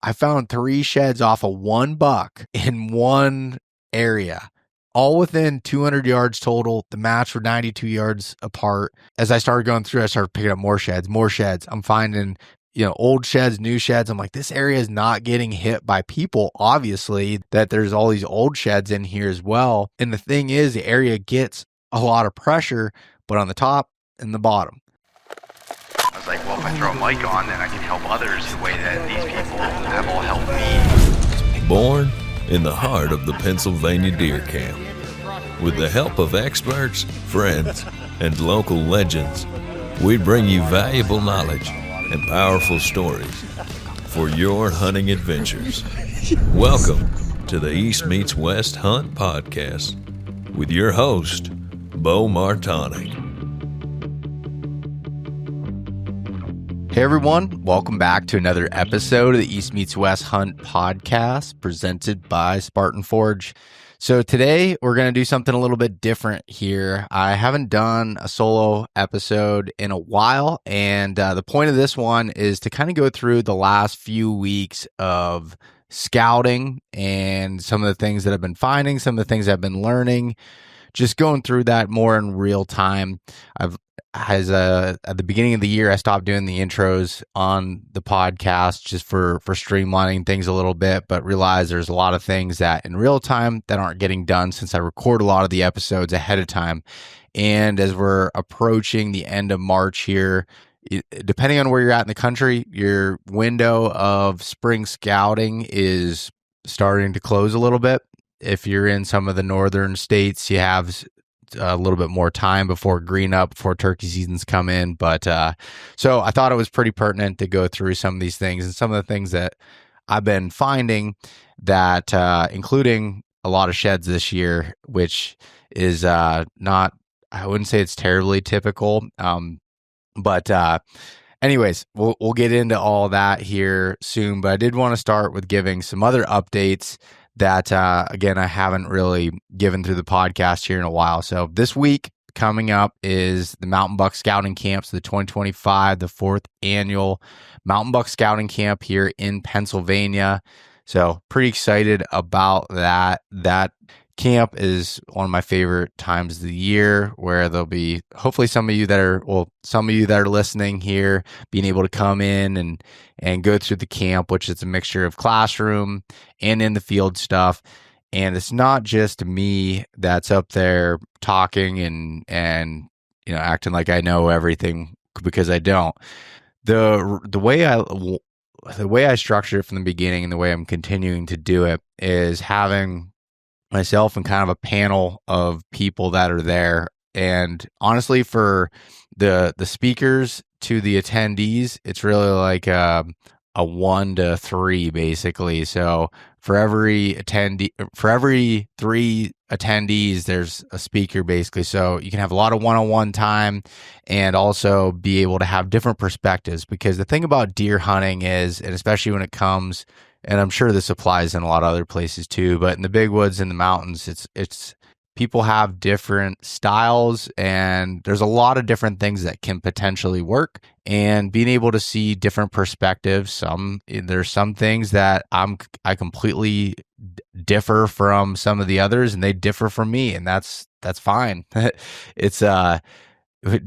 I found 3 sheds off of one buck in one area, all within 200 yards total. The match were 92 yards apart. As I started going through, I started picking up more sheds. I'm finding, old sheds, new sheds. I'm like, this area is not getting hit by people. Obviously, that there's all these old sheds in here as well. And the thing is, the area gets a lot of pressure, but on the top and the bottom. I was like, well, if I throw a mic on, then I can help others the way that these people have all helped me. Born in the heart of the Pennsylvania deer camp, with the help of experts, friends, and local legends, we bring you valuable knowledge and powerful stories for your hunting adventures. Welcome to the East Meets West Hunt Podcast with your host, Bo Martonic. Hey everyone, welcome back to another episode of the East Meets West Hunt Podcast presented by Spartan Forge. So today we're going to do something a little bit different here. I haven't done a solo episode in a while, and the point of this one is to kind of go through the last few weeks of scouting and some of the things that I've been finding, some of the things I've been learning, just going through that more in real time. At the beginning of the year, I stopped doing the intros on the podcast just for streamlining things a little bit, but realized there's a lot of things that in real time that aren't getting done since I record a lot of the episodes ahead of time. And as we're approaching the end of March here, depending on where you're at in the country, your window of spring scouting is starting to close a little bit. If you're in some of the northern states, you have a little bit more time before green up, before turkey seasons come in. But so I thought it was pretty pertinent to go through some of these things and some of the things that I've been finding that, including a lot of sheds this year, which is not, I wouldn't say it's terribly typical. But anyways, we'll get into all that here soon. But I did want to start with giving some other updates that, again, I haven't really given through the podcast here in a while. So this week coming up is the Mountain Buck Scouting Camps, the 2025, the 4th annual Mountain Buck Scouting Camp here in Pennsylvania. So pretty excited about that. That camp is one of my favorite times of the year, where there'll be hopefully some of you that are listening here being able to come in and go through the camp, which is a mixture of classroom and in the field stuff. And it's not just me that's up there talking and acting like I know everything, because I don't. The way I structured it from the beginning and the way I'm continuing to do it is having myself and kind of a panel of people that are there. And honestly, for the speakers to the attendees, it's really like a 1 to 3 basically. So for every 3 attendees, there's a speaker basically. So you can have a lot of one-on-one time and also be able to have different perspectives, because the thing about deer hunting is, and especially when it comes, and I'm sure this applies in a lot of other places too, but in the big woods and the mountains, it's people have different styles, and there's a lot of different things that can potentially work. And being able to see different perspectives, there's some things that I completely differ from some of the others, and they differ from me, and that's fine. It's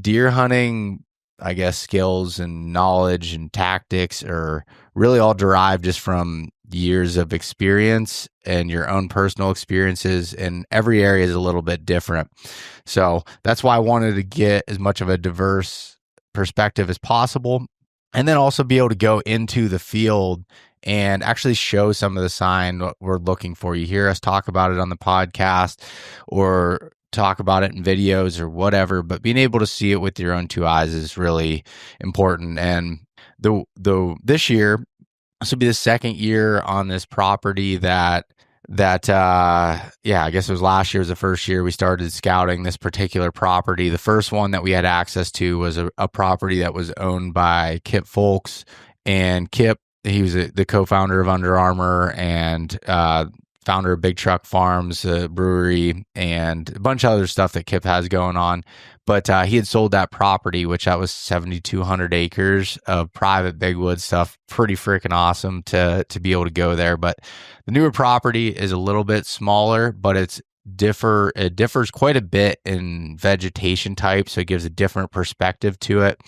deer hunting, I guess, skills and knowledge and tactics are really all derived just from years of experience and your own personal experiences, and every area is a little bit different. So that's why I wanted to get as much of a diverse perspective as possible, and then also be able to go into the field and actually show some of the sign what we're looking for. You hear us talk about it on the podcast or talk about it in videos or whatever, but being able to see it with your own 2 eyes is really important. And this year, this will be the 2nd year on this property that I guess it was last year was the first year we started scouting this particular property. The first one that we had access to was a property that was owned by Kip Folks, and Kip, he was the co-founder of Under Armour, and founder of Big Truck Farms, brewery, and a bunch of other stuff that Kip has going on. But he had sold that property, which that was 7,200 acres of private big wood stuff. Pretty freaking awesome to be able to go there. But the newer property is a little bit smaller, but it differs quite a bit in vegetation type, so it gives a different perspective to it.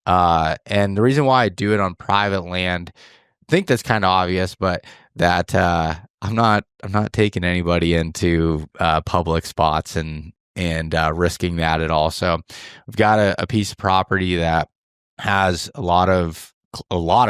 And the reason why I do it on private land, I think that's kind of obvious, but that I'm not taking anybody into public spots and risking that at all. So we've got a piece of property that has a lot of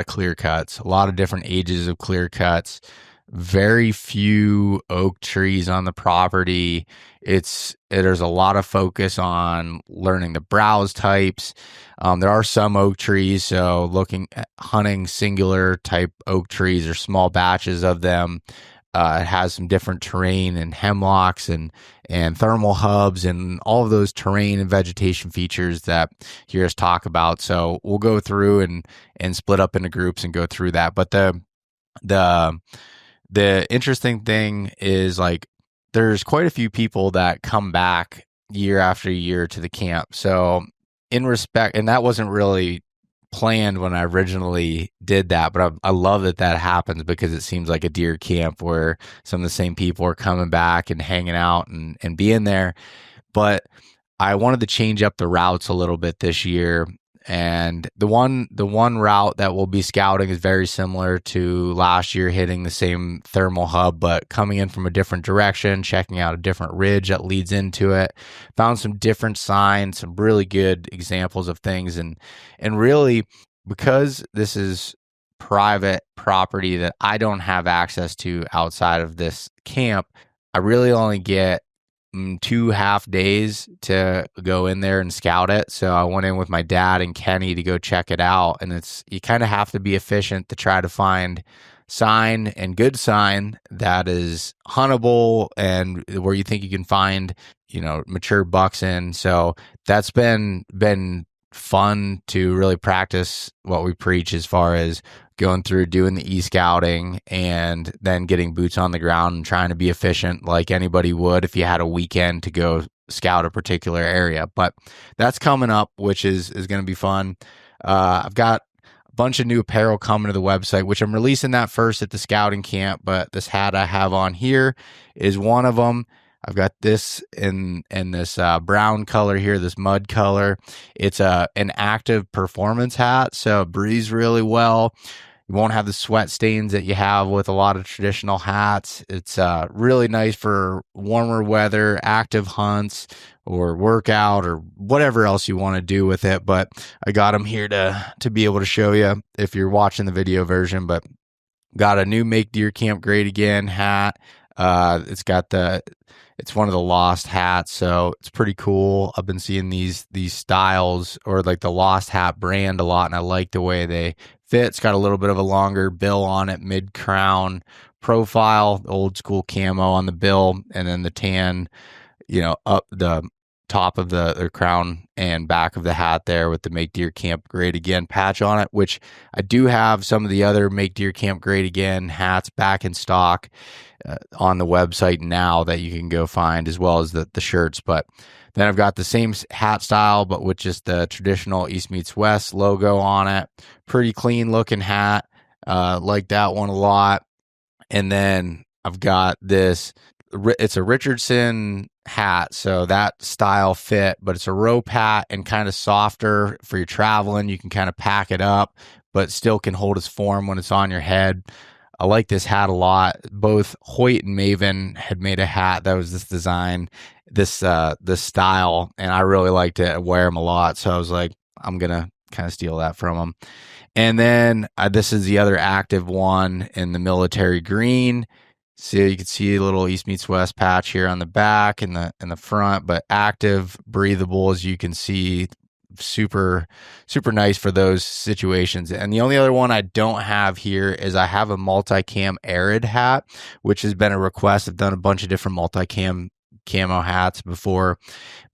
clear cuts, a lot of different ages of clear cuts, very few oak trees on the property. There's a lot of focus on learning the browse types. There are some oak trees, so looking at hunting singular type oak trees or small batches of them. It has some different terrain and hemlocks and thermal hubs and all of those terrain and vegetation features that you hear us talk about. So we'll go through and split up into groups and go through that. But the interesting thing is, like, there's quite a few people that come back year after year to the camp. So in respect, and that wasn't really planned when I originally did that, but I love that happens, because it seems like a deer camp where some of the same people are coming back and hanging out and being there. But I wanted to change up the routes a little bit this year. And the one route that we'll be scouting is very similar to last year, hitting the same thermal hub, but coming in from a different direction, checking out a different ridge that leads into it. Found some different signs, some really good examples of things. And really, because this is private property that I don't have access to outside of this camp, I really only get 2 half days to go in there and scout it. So I went in with my dad and Kenny to go check it out. And you kind of have to be efficient to try to find sign and good sign that is huntable and where you think you can find, mature bucks in. So that's been fun to really practice what we preach as far as going through doing the e-scouting and then getting boots on the ground and trying to be efficient like anybody would if you had a weekend to go scout a particular area. But that's coming up, which is going to be fun. I've got a bunch of new apparel coming to the website, which I'm releasing that first at the scouting camp, but this hat I have on here is one of them. I've got this in this brown color here, this mud color. It's an active performance hat, so it breathes really well. You won't have the sweat stains that you have with a lot of traditional hats. It's really nice for warmer weather, active hunts, or workout, or whatever else you want to do with it. But I got them here to be able to show you if you're watching the video version. But got a new Make Deer Camp Great Again hat. It's one of the Lost hats, so it's pretty cool. I've been seeing these styles, or like the Lost hat brand, a lot, and I like the way they fit. It's got a little bit of a longer bill on it, mid-crown profile, old school camo on the bill, and then the tan, up the top of the crown and back of the hat there with the Make Deer Camp Great Again patch on it, which I do have some of the other Make Deer Camp Great Again hats back in stock on the website now that you can go find, as well as the shirts. But then I've got the same hat style, but with just the traditional East Meets West logo on it. Pretty clean looking hat. Like that one a lot. And then I've got this, it's a Richardson hat, so that style fit, but it's a rope hat and kind of softer for your traveling. You can kind of pack it up, but still can hold its form when it's on your head. I like this hat a lot. Both Hoyt and Maven had made a hat that was this design, this style, and I really liked it. I wear them a lot, so I was like, I'm gonna kind of steal that from them. And then this is the other active one in the military green. So you can see a little East Meets West patch here on the back and the front, but active, breathable, as you can see. Super nice for those situations. And the only other one I don't have here is I have a multicam Arid hat, which has been a request. I've done a bunch of different multicam camo hats before,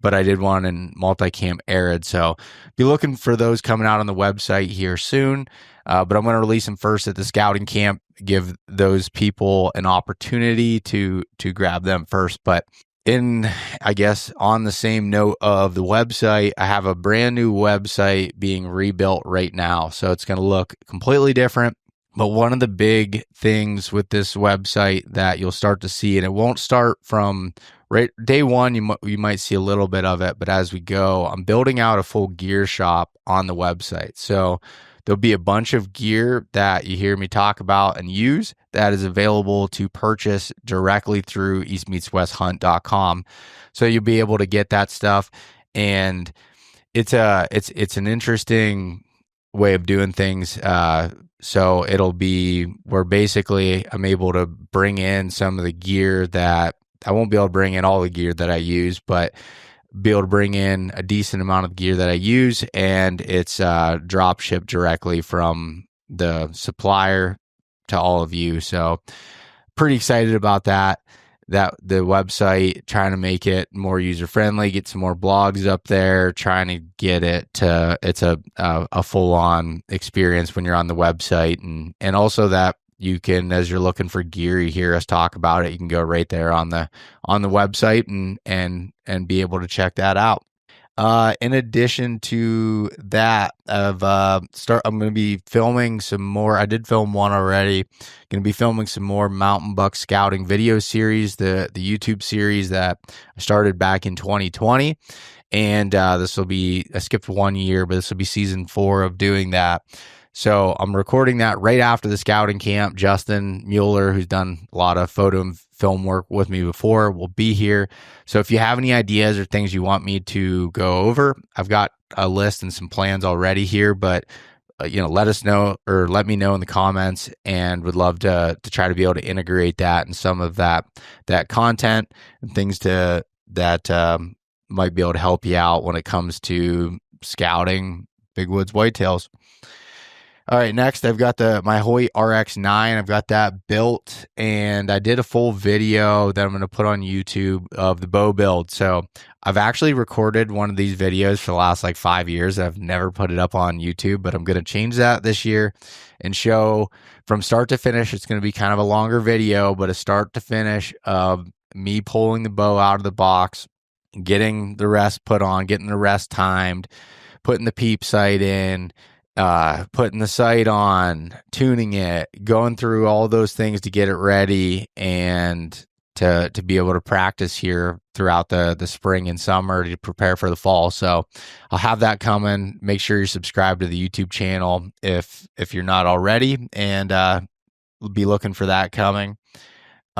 but I did one in multicam Arid, so be looking for those coming out on the website here soon. but I'm going to release them first at the scouting camp, give those people an opportunity to grab them first. But I guess on the same note of the website, I have a brand new website being rebuilt right now. So it's going to look completely different. But one of the big things with this website that you'll start to see, and it won't start from right day one, you might see a little bit of it, but as we go, I'm building out a full gear shop on the website. So there'll be a bunch of gear that you hear me talk about and use that is available to purchase directly through eastmeetswesthunt.com. So you'll be able to get that stuff, and it's an interesting way of doing things. So it'll be where basically I'm able to bring in some of the gear that I won't be able to bring in all the gear that I use, but be able to bring in a decent amount of gear that I use, and it's drop shipped directly from the supplier to all of you. So pretty excited about that the website, trying to make it more user friendly, get some more blogs up there, trying to get it to it's a full on experience when you're on the website, and also that you can, as you're looking for gear, you hear us talk about it, you can go right there on the website and be able to check that out. In addition to that, I'm going to be filming some more. I did film one already. Going to be filming some more mountain buck scouting video series, the YouTube series that I started back in 2020. And this will be, I skipped 1 year, but this will be season 4 of doing that. So I'm recording that right after the scouting camp. Justin Mueller, who's done a lot of photo and film work with me before, will be here. So if you have any ideas or things you want me to go over, I've got a list and some plans already here, but let us know, or let me know in the comments, and would love to try to be able to integrate that and some of that content and things that might be able to help you out when it comes to scouting big woods whitetails. All right, next I've got my Hoyt RX-9. I've got that built, and I did a full video that I'm going to put on YouTube of the bow build. So I've actually recorded one of these videos for the last 5 years. I've never put it up on YouTube, but I'm going to change that this year and show from start to finish. It's going to be kind of a longer video, but a start to finish of me pulling the bow out of the box, getting the rest put on, getting the rest timed, putting the peep sight in, putting the sight on, tuning it, going through all those things to get it ready, and to be able to practice here throughout the spring and summer to prepare for the fall. So I'll have that coming. Make sure you're subscribed to the YouTube channel if you're not already, and we'll be looking for that coming.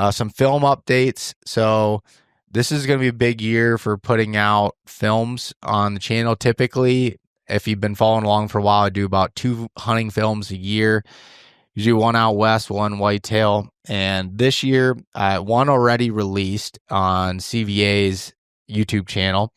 Some film updates. So this is going to be a big year for putting out films on the channel. Typically, if you've been following along for a while, I do about 2 hunting films a year. Usually one out west, one whitetail. And this year, one already released on CVA's YouTube channel.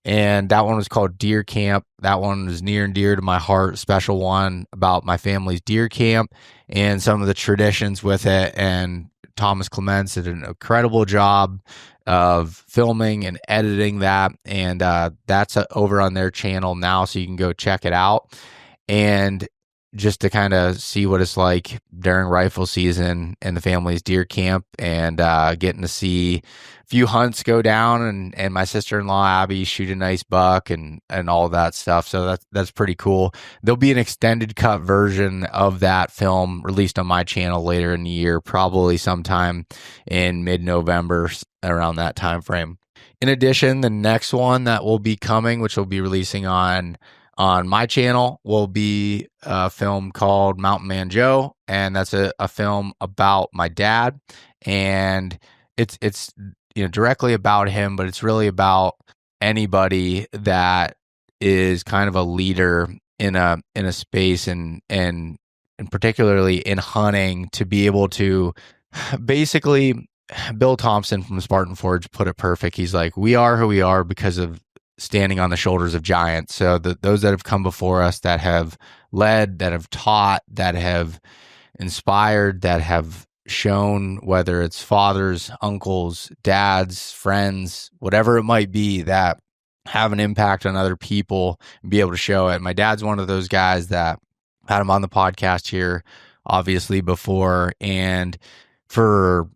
And that one was called Deer Camp. That one was near and dear to my heart, special one about my family's deer camp and some of the traditions with it. And Thomas Clements did an incredible job of filming and editing that, and that's over on their channel now, so you can go check it out. And just to kind of see what it's like during rifle season and the family's deer camp, and getting to see a few hunts go down, and my sister-in-law Abby shoot a nice buck and all that stuff. So that's pretty cool. There'll be an extended cut version of that film released on my channel later in the year, probably sometime in mid-November, around that time frame. In addition, the next one that will be coming, which we'll be releasing on my channel, will be a film called Mountain Man Joe, and that's a film about my dad, and it's directly about him, but it's really about anybody that is kind of a leader in a space, and particularly in hunting, to be able to basically, Bill Thompson from Spartan Forge put it perfect. He's like, we are who we are because of standing on the shoulders of giants. So those that have come before us, that have led, that have taught, that have inspired, that have shown, whether it's fathers, uncles, dads, friends, whatever it might be, that have an impact on other people and be able to show it. My dad's one of those guys that had him on the podcast here, obviously, before, and for,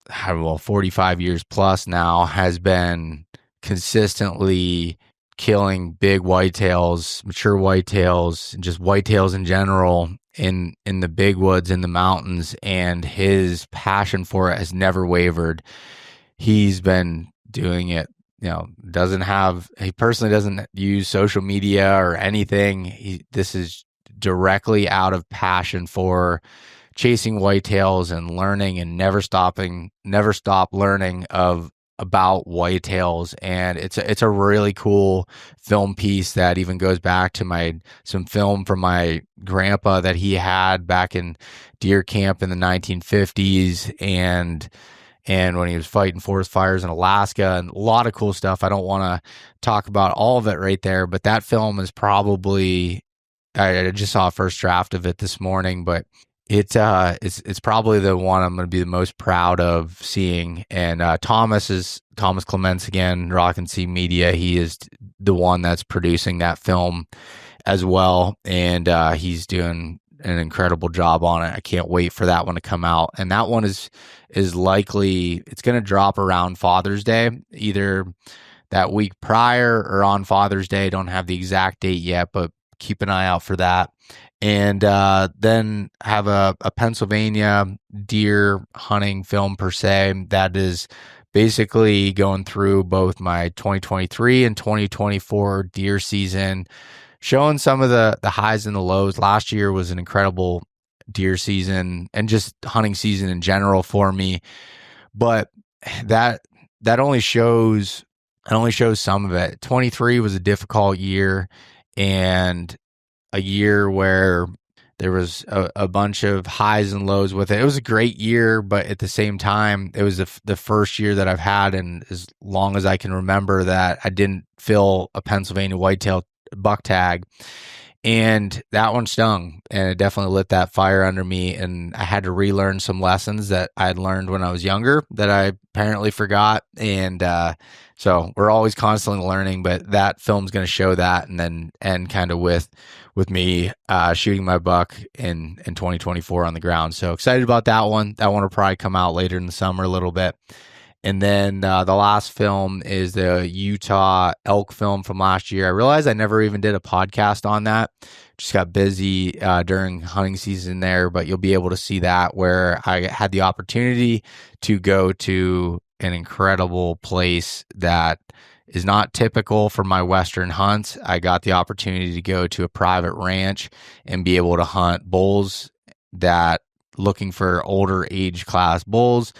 I don't know, 45 years plus now, has been consistently killing big whitetails, mature whitetails, and just whitetails in general in the big woods, in the mountains, and his passion for it has never wavered. He's been doing it, he personally doesn't use social media or anything. This is directly out of passion for chasing whitetails and learning, and never stop learning about whitetails. And it's a really cool film piece that even goes back to some film from my grandpa that he had back in deer camp in the 1950s, and when he was fighting forest fires in Alaska, and a lot of cool stuff. I don't want to talk about all of it right there, but that film is probably, I just saw a first draft of it this morning, but it's probably the one I'm going to be the most proud of seeing. And Thomas Clements, again, Rock and Sea Media. He is the one that's producing that film as well, and he's doing an incredible job on it. I can't wait for that one to come out. And that one is likely, it's going to drop around Father's Day, either that week prior or on Father's Day. Don't have the exact date yet, but keep an eye out for that. And then have a Pennsylvania deer hunting film per se that is basically going through both my 2023 and 2024 deer season, showing some of the highs and the lows. Last year was an incredible deer season and just hunting season in general for me, but that only shows some of it. 23 was a difficult year, and a year where there was a bunch of highs and lows with it. It was a great year, but at the same time, it was the first year that I've had, and as long as I can remember, that I didn't fill a Pennsylvania whitetail buck tag. And that one stung, and it definitely lit that fire under me. And I had to relearn some lessons that I had learned when I was younger that I apparently forgot. And so we're always constantly learning, but that film's going to show that, and then end kind of with me shooting my buck in 2024 on the ground. So excited about that one. That one will probably come out later in the summer a little bit. And then the last film is the Utah elk film from last year. I realized I never even did a podcast on that. Just got busy during hunting season there, but you'll be able to see that, where I had the opportunity to go to an incredible place that is not typical for my Western hunts. I got the opportunity to go to a private ranch and be able to hunt bulls that looking for older age class bulls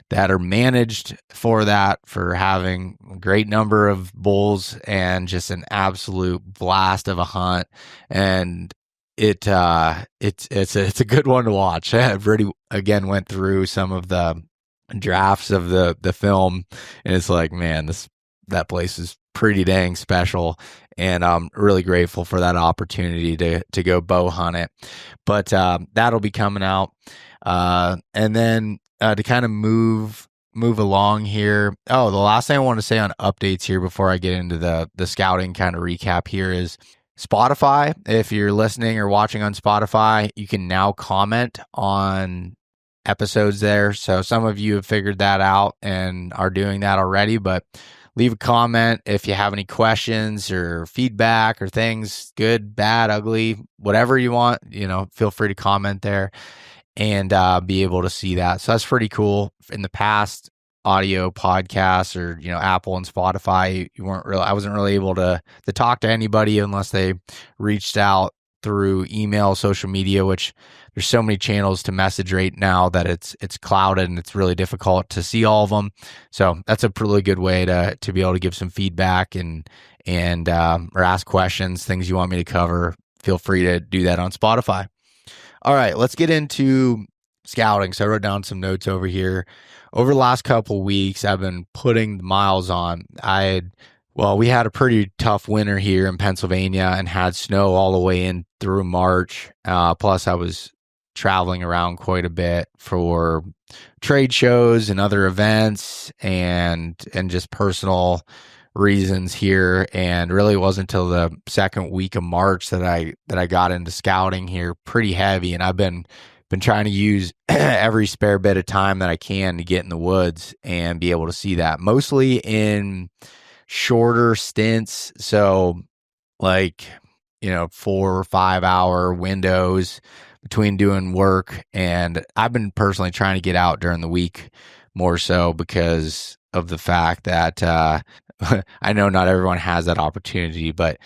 that are managed for having a great number of bulls, and just an absolute blast of a hunt. And it's a good one to watch. I've already again went through some of the drafts of the film, and it's like, man, that place is pretty dang special, and I'm really grateful for that opportunity to go bow hunt it. But that'll be coming out, and then to kind of move along here. Oh, the last thing I want to say on updates here before I get into the scouting kind of recap here is Spotify. If you're listening or watching on Spotify, you can now comment on episodes there. So some of you have figured that out and are doing that already, but leave a comment if you have any questions or feedback or things, good, bad, ugly, whatever you want, feel free to comment there and be able to see that. So that's pretty cool. In the past audio podcasts or, Apple and Spotify, I wasn't really able to talk to anybody unless they reached out through email, social media, which there's so many channels to message right now that it's clouded and it's really difficult to see all of them. So that's a really good way to be able to give some feedback and or ask questions, things you want me to cover. Feel free to do that on Spotify. All right, let's get into scouting. So I wrote down some notes over here. Over the last couple weeks, I've been putting the miles on. We had a pretty tough winter here in Pennsylvania and had snow all the way in through March. Plus, I was traveling around quite a bit for trade shows and other events and just personal reasons here, and really wasn't until the second week of March that I got into scouting here pretty heavy, and I've been trying to use every spare bit of time that I can to get in the woods and be able to see that, mostly in shorter stints. So like, 4 or 5 hour windows between doing work. And I've been personally trying to get out during the week more so because of the fact that I know not everyone has that opportunity, but at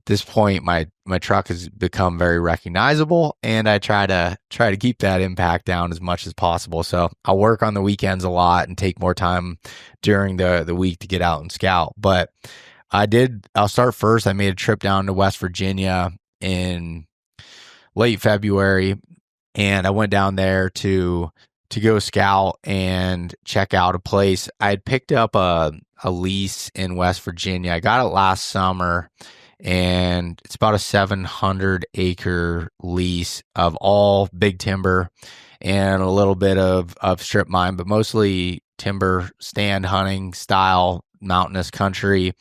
this point my truck has become very recognizable, and I try to keep that impact down as much as possible. So I'll work on the weekends a lot and take more time during the week to get out and scout. But I'll start first. I made a trip down to West Virginia in late February, and I went down there to go scout and check out a place. I had picked up a lease in West Virginia. I got it last summer, and it's about a 700-acre lease of all big timber and a little bit of strip mine, but mostly timber stand hunting style mountainous country.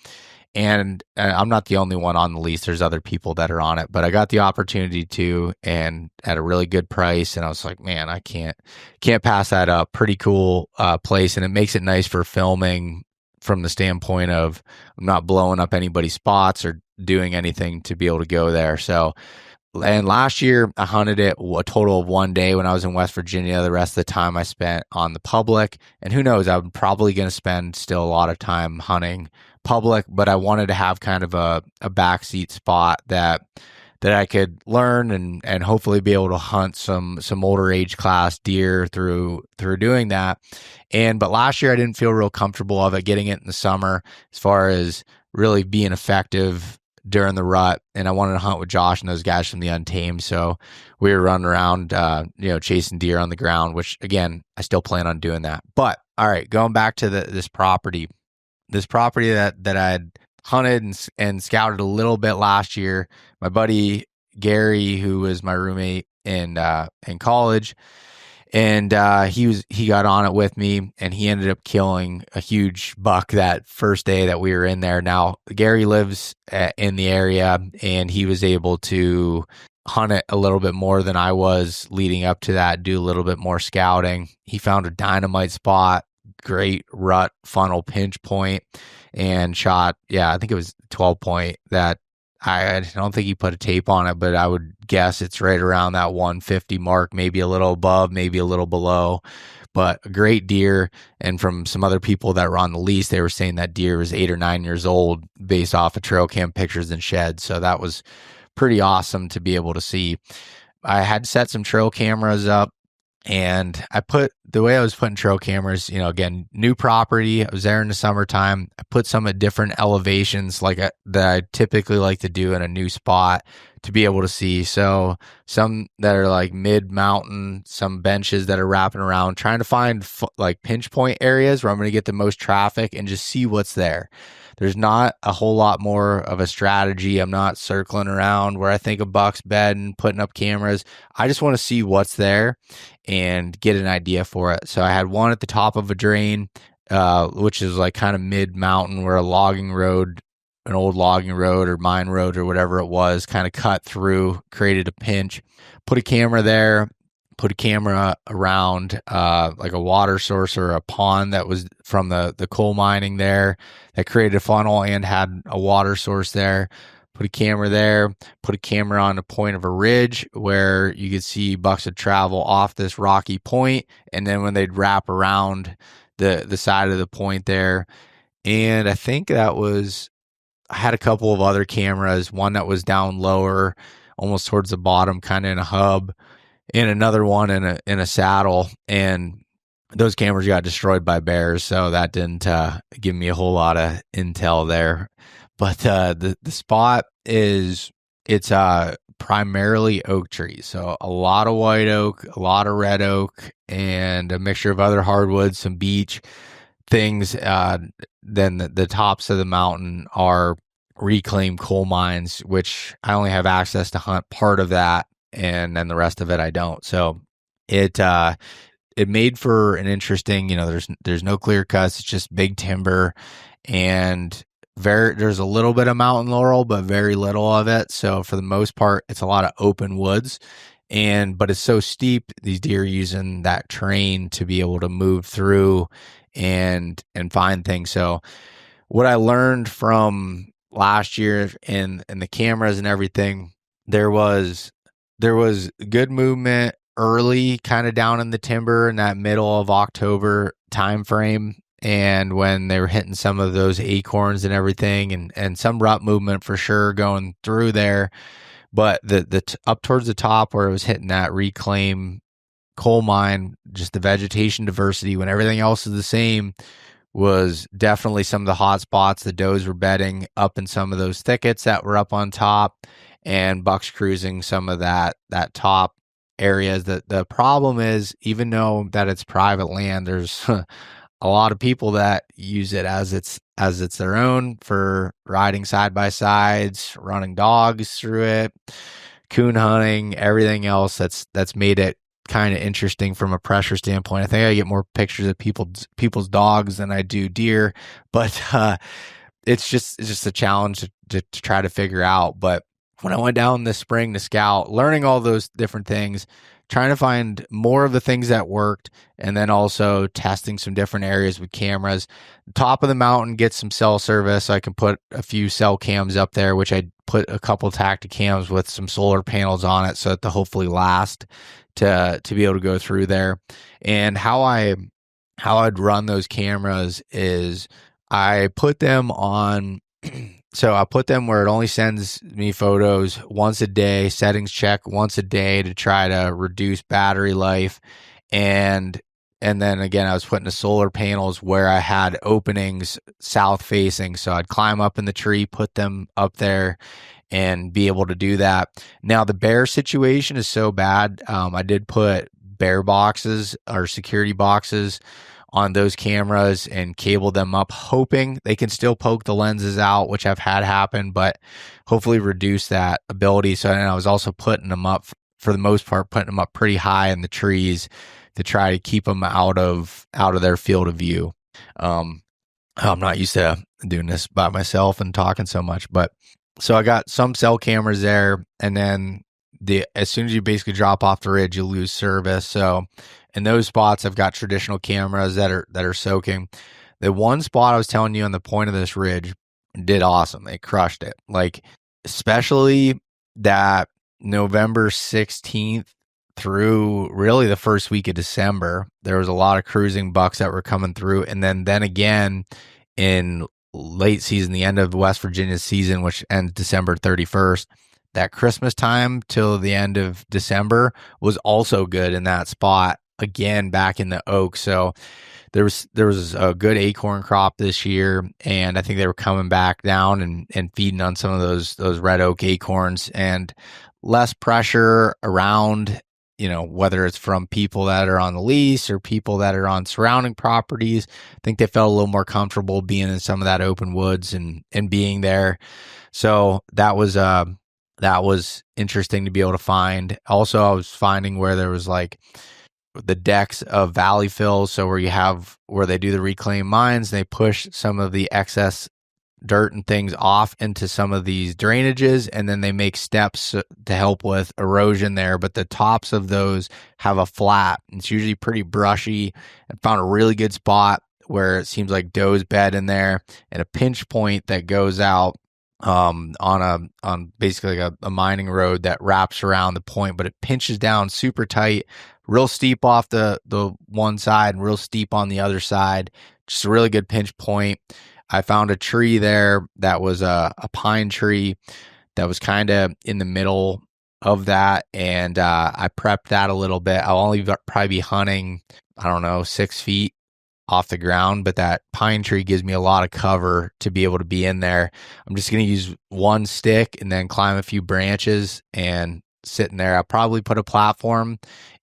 And I'm not the only one on the lease. There's other people that are on it, but I got the opportunity to, and at a really good price. And I was like, man, I can't pass that up. Pretty cool place. And it makes it nice for filming from the standpoint of I'm not blowing up anybody's spots or doing anything to be able to go there. So, and last year I hunted it a total of 1 day when I was in West Virginia. The rest of the time I spent on the public, and who knows, I'm probably going to spend still a lot of time hunting public, but I wanted to have kind of a backseat spot that I could learn and hopefully be able to hunt some older age class deer through doing that. But last year I didn't feel real comfortable of it, getting it in the summer as far as really being effective during the rut. And I wanted to hunt with Josh and those guys from the Untamed. So we were running around, chasing deer on the ground, which again, I still plan on doing that. But all right, going back to this property that I'd hunted and scouted a little bit last year. My buddy Gary, who was my roommate in college, and he got on it with me, and he ended up killing a huge buck that first day that we were in there. Now Gary lives in the area, and he was able to hunt it a little bit more than I was leading up to that, do a little bit more scouting. He found a dynamite spot, great rut funnel pinch point, and shot, I think it was 12 point that I don't think he put a tape on it, but I would guess it's right around that 150 mark, maybe a little above, maybe a little below, but a great deer. And from some other people that were on the lease, they were saying that deer was 8 or 9 years old based off of trail cam pictures and sheds. So that was pretty awesome to be able to see. I had set some trail cameras up, and the way I was putting trail cameras, again, new property. I was there in the summertime. I put some at different elevations that I typically like to do in a new spot to be able to see. So some that are like mid mountain, some benches that are wrapping around, trying to find like pinch point areas where I'm going to get the most traffic and just see what's there. There's not a whole lot more of a strategy. I'm not circling around where I think a buck's bed and putting up cameras. I just want to see what's there and get an idea for it. So I had one at the top of a drain, which is like kind of mid mountain where an old logging road or mine road or whatever it was kind of cut through, created a pinch, put a camera there, put a camera around like a water source or a pond that was from the coal mining there that created a funnel and had a water source there. Put a camera there, put a camera on the point of a ridge where you could see bucks would travel off this rocky point, and then when they'd wrap around the side of the point there. And I think I had a couple of other cameras, one that was down lower, almost towards the bottom, kind of in a hub, and another one in a saddle, and those cameras got destroyed by bears, so that didn't give me a whole lot of intel there. But the spot it's primarily oak trees, so a lot of white oak, a lot of red oak, and a mixture of other hardwoods, some beech things. Then the tops of the mountain are reclaimed coal mines, which I only have access to hunt part of that, and then the rest of it I don't. So it made for an interesting, there's no clear cuts, it's just big timber, and there's a little bit of mountain laurel, but very little of it. So for the most part, it's a lot of open woods. But it's so steep, these deer are using that terrain to be able to move through and find things. So what I learned from last year and the cameras and everything, there was good movement early, kind of down in the timber in that middle of October time frame. And when they were hitting some of those acorns and everything, and some rut movement for sure going through there. But the up towards the top where it was hitting that reclaim coal mine, just the vegetation diversity when everything else is the same, was definitely some of the hot spots. The does were bedding up in some of those thickets that were up on top, and bucks cruising some of that top areas. The problem is, even though that it's private land, there's a lot of people that use it as it's their own for riding side by sides, running dogs through it, coon hunting, everything else. That's made it kind of interesting from a pressure standpoint. I think I get more pictures of people's dogs than I do deer, but it's just a challenge to try to figure out. But when I went down this spring to scout, learning all those different things, trying to find more of the things that worked, and then also testing some different areas with cameras. Top of the mountain gets some cell service. I can put a few cell cams up there, which I put a couple Tacticams with some solar panels on it so that to hopefully last to be able to go through there. And how I'd run those cameras is I put them on so I put them where it only sends me photos once a day, settings check once a day to try to reduce battery life. And then again, I was putting the solar panels where I had openings south facing. So I'd climb up in the tree, put them up there, and be able to do that. Now the bear situation is so bad. I did put bear boxes or security boxes on those cameras and cable them up, hoping they can still poke the lenses out, which I've had happen, but hopefully reduce that ability. So, and I was also putting them up, for the most part, putting them up pretty high in the trees to try to keep them out of their field of view. I'm not used to doing this by myself and talking so much, but so I got some cell cameras there, and then as soon as you basically drop off the ridge, you lose service. So in those spots, I've got traditional cameras that are soaking. The one spot I was telling you on the point of this ridge did awesome. They crushed it. Like, especially that November 16th through really the first week of December, there was a lot of cruising bucks that were coming through. And then again in late season, the end of West Virginia season, which ends December 31st, that Christmas time till the end of December was also good in that spot. Again, back in the oak. So there was a good acorn crop this year, and I think they were coming back down and feeding on some of those red oak acorns, and less pressure around, whether it's from people that are on the lease or people that are on surrounding properties. I think they felt a little more comfortable being in some of that open woods and being there. So that was interesting to be able to find. Also, I was finding where there was like the decks of valley fills, so where they do the reclaimed mines, they push some of the excess dirt and things off into some of these drainages, and then they make steps to help with erosion there. But the tops of those have a flat. It's usually pretty brushy. I found a really good spot where it seems like does bed in there, and a pinch point that goes out on basically like a mining road that wraps around the point, but it pinches down super tight, real steep off the one side and real steep on the other side. Just a really good pinch point. I found a tree there that was a pine tree that was kind of in the middle of that, and I prepped that a little bit. I'll only probably be hunting, 6 feet off the ground, but that pine tree gives me a lot of cover to be able to be in there. I'm just going to use one stick and then climb a few branches and sit in there. I'll probably put a platform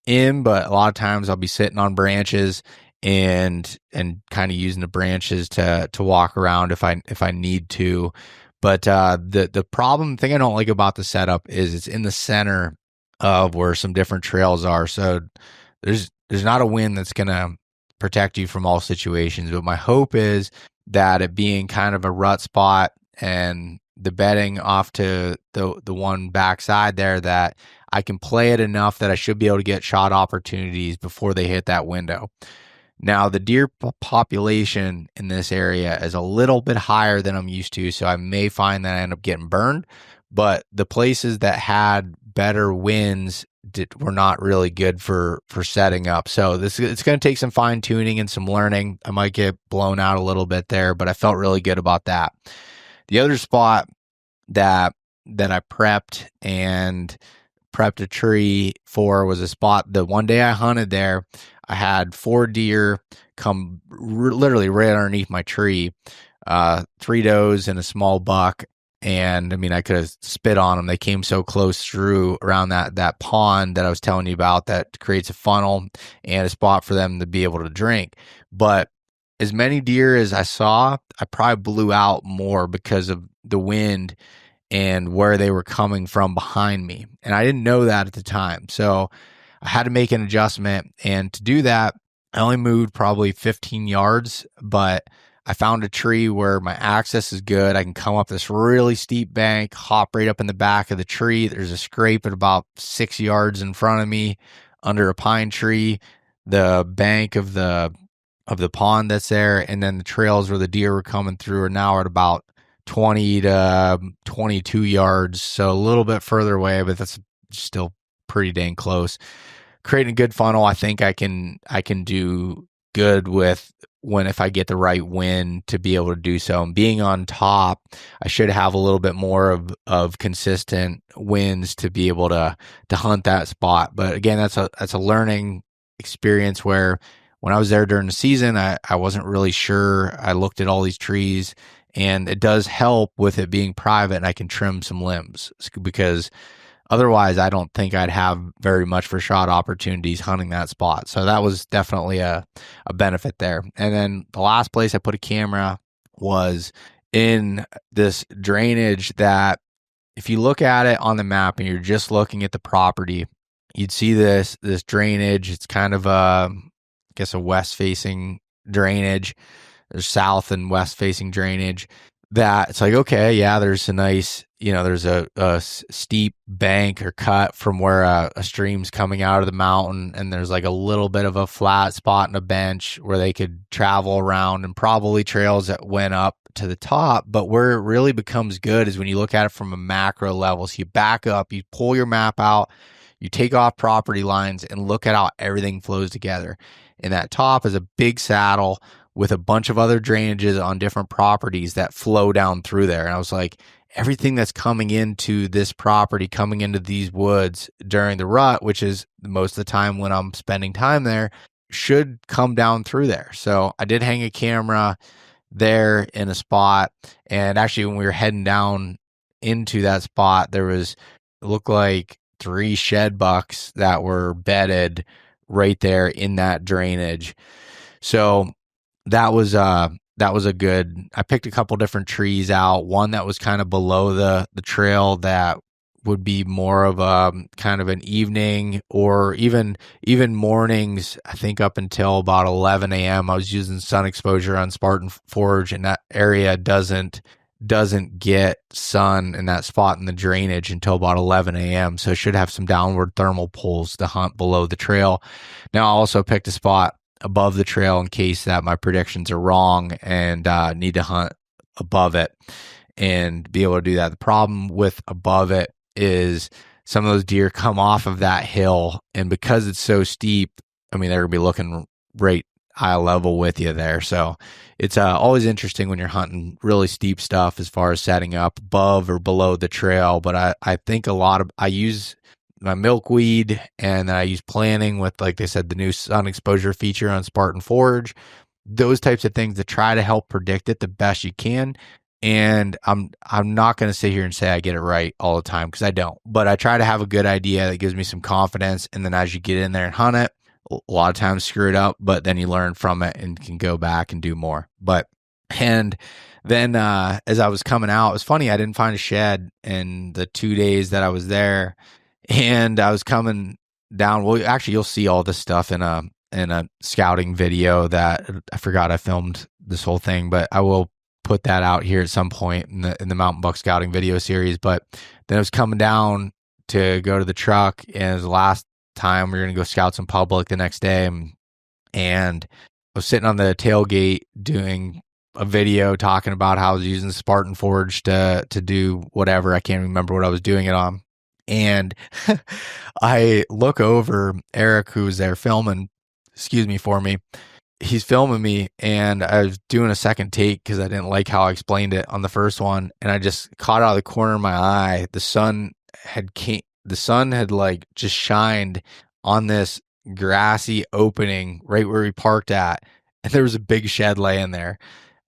in, but a lot of times I'll be sitting on branches and kind of using the branches to walk around if I need to. But the problem thing I don't like about the setup is it's in the center of where some different trails are. So there's not a wind that's going to protect you from all situations. But my hope is that it being kind of a rut spot and the bedding off to the one backside there, that I can play it enough that I should be able to get shot opportunities before they hit that window. Now, the deer population in this area is a little bit higher than I'm used to, so I may find that I end up getting burned. But the places that had better winds were not really good for setting up. So it's going to take some fine tuning and some learning. I might get blown out a little bit there, but I felt really good about that. The other spot that I prepped a tree for was a spot. The one day I hunted there, I had 4 deer come literally right underneath my tree, 3 does and a small buck. And I mean, I could have spit on them. They came so close through around that pond that I was telling you about that creates a funnel and a spot for them to be able to drink. But as many deer as I saw, I probably blew out more because of the wind and where they were coming from behind me. And I didn't know that at the time. So I had to make an adjustment. And to do that, I only moved probably 15 yards, but I found a tree where my access is good. I can come up this really steep bank, hop right up in the back of the tree. There's a scrape at about 6 yards in front of me under a pine tree, the bank of the pond that's there, and then the trails where the deer were coming through are now at about 20 to 22 yards. So a little bit further away, but that's still pretty dang close. Creating a good funnel, I think I can do good with if I get the right wind to be able to do so. And being on top, I should have a little bit more of consistent winds to be able to hunt that spot. But again, that's a learning experience where when I was there during the season, I wasn't really sure. I looked at all these trees, and it does help with it being private and I can trim some limbs, because otherwise I don't think I'd have very much for shot opportunities hunting that spot. So that was definitely a benefit there. And then the last place I put a camera was in this drainage that, if you look at it on the map and you're just looking at the property, you'd see this drainage. It's kind of a west facing drainage. There's south and west facing drainage that it's like, okay, yeah, there's a nice, there's a steep bank or cut from where a stream's coming out of the mountain, and there's like a little bit of a flat spot and a bench where they could travel around, and probably trails that went up to the top. But where it really becomes good is when you look at it from a macro level. So you back up, you pull your map out, you take off property lines and look at how everything flows together. And that top is a big saddle with a bunch of other drainages on different properties that flow down through there. And I was like, everything that's coming into this property, coming into these woods during the rut, which is most of the time when I'm spending time there, should come down through there. So I did hang a camera there in a spot. And actually, when we were heading down into that spot, it looked like 3 shed bucks that were bedded right there in that drainage. So that was a good, I picked a couple different trees out. One that was kind of below the trail that would be more of a kind of an evening or even mornings. I think up until about 11 a.m. I was using sun exposure on Spartan Forge, and that area doesn't get sun in that spot in the drainage until about 11 a.m. So it should have some downward thermal pulls to hunt below the trail. Now I also picked a spot above the trail in case that my predictions are wrong and need to hunt above it and be able to do that. The problem with above it is some of those deer come off of that hill, and because it's so steep, I mean, they're going to be looking right eye level with you there. So it's always interesting when you're hunting really steep stuff as far as setting up above or below the trail. But I think I use my milkweed, and then I use planning with, like they said, the new sun exposure feature on Spartan Forge, those types of things to try to help predict it the best you can. And I'm not going to sit here and say I get it right all the time, because I don't, but I try to have a good idea that gives me some confidence. And then as you get in there and hunt it, a lot of times screw it up, but then you learn from it and can go back and do more. And then as I was coming out, it was funny, I didn't find a shed in the 2 days that I was there. And I was coming down. Well, actually, you'll see all this stuff in a a scouting video that I forgot I filmed this whole thing, but I will put that out here at some point in the mountain buck scouting video series. But then I was coming down to go to the truck, and it was the last time we were going to go scout some public the next day. And I was sitting on the tailgate doing a video talking about how I was using Spartan Forge to do whatever. I can't remember what I was doing it on. And I look over Eric, who was there filming, for me. He's filming me, and I was doing a second take because I didn't like how I explained it on the first one. And I just caught out of the corner of my eye, the sun had like just shined on this grassy opening right where we parked at. And there was a big shed laying there.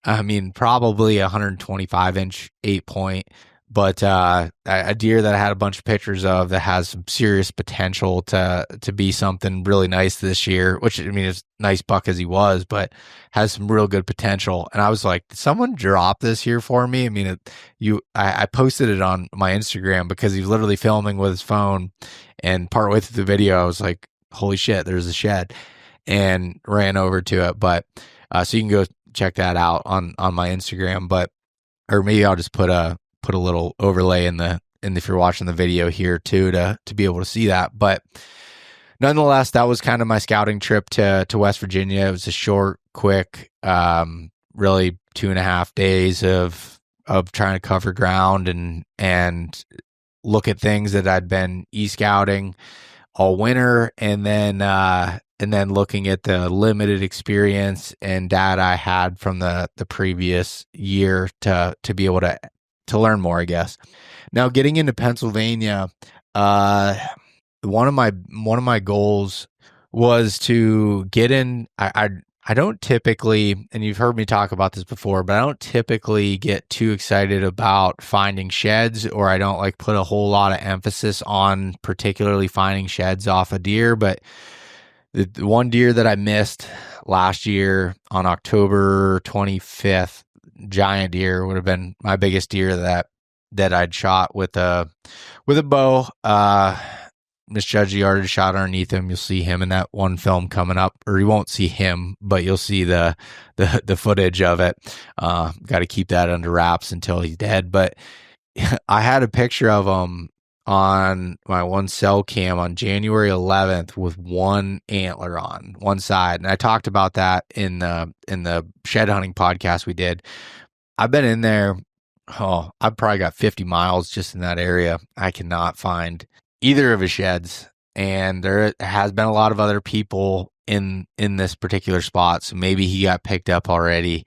I mean, probably 125-inch 8-point, but a deer that I had a bunch of pictures of that has some serious potential to be something really nice this year, which, I mean, is nice buck as he was, but has some real good potential. And I was like, did someone drop this here for me? I mean, I posted it on my Instagram because he was literally filming with his phone, and partway through the video, I was like, holy shit, there's a shed, and ran over to it. But so you can go check that out on my Instagram, or maybe I'll just put a little overlay if you're watching the video here too, to be able to see that. But nonetheless, that was kind of my scouting trip to West Virginia. It was a short, quick, really 2.5 days of trying to cover ground and look at things that I'd been e-scouting all winter, and then looking at the limited experience and data I had from the previous year to be able to learn more, I guess. Now, getting into Pennsylvania, one of my goals was to get in. I don't typically, and you've heard me talk about this before, but I don't typically get too excited about finding sheds, or I don't like put a whole lot of emphasis on particularly finding sheds off a deer. But the one deer that I missed last year on October 25th, giant deer, would have been my biggest deer that I'd shot with a bow. Misjudged the yardage, shot underneath him. You'll see him in that one film coming up, or you won't see him, but you'll see the footage of it. Got to keep that under wraps until he's dead. But I had a picture of him on my one cell cam on January 11th with one antler on one side. And I talked about that in the shed hunting podcast we did. I've been in there. I've probably got 50 miles just in that area. I cannot find either of his sheds. And there has been a lot of other people in this particular spot. So maybe he got picked up already,